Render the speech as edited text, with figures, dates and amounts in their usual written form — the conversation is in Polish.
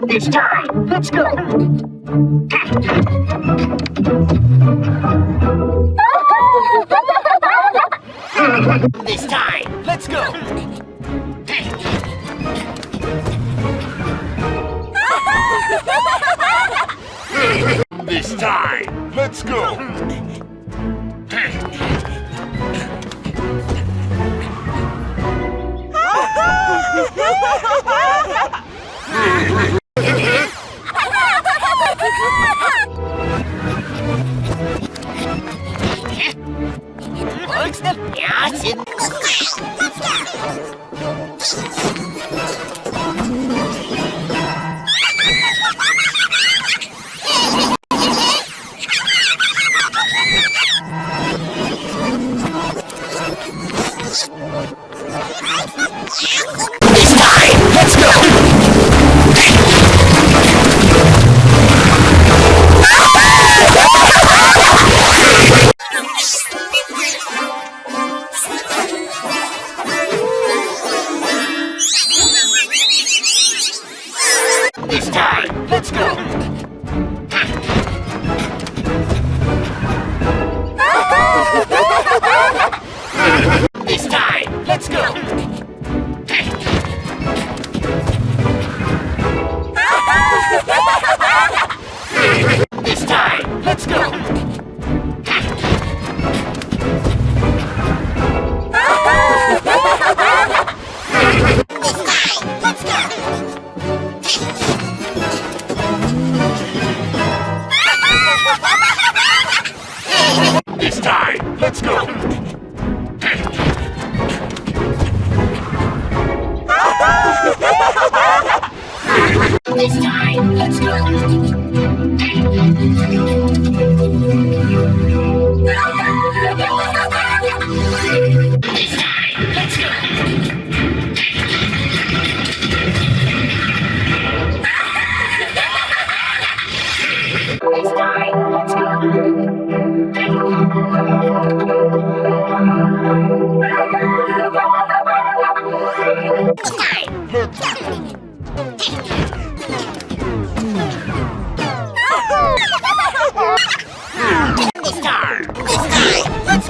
This time, let's go! This time, let's go! This time, let's go! This time, let's go! This time, let's go! This time, let's go! This time, let's go! This time, let's go! This time, let's go! This time, let's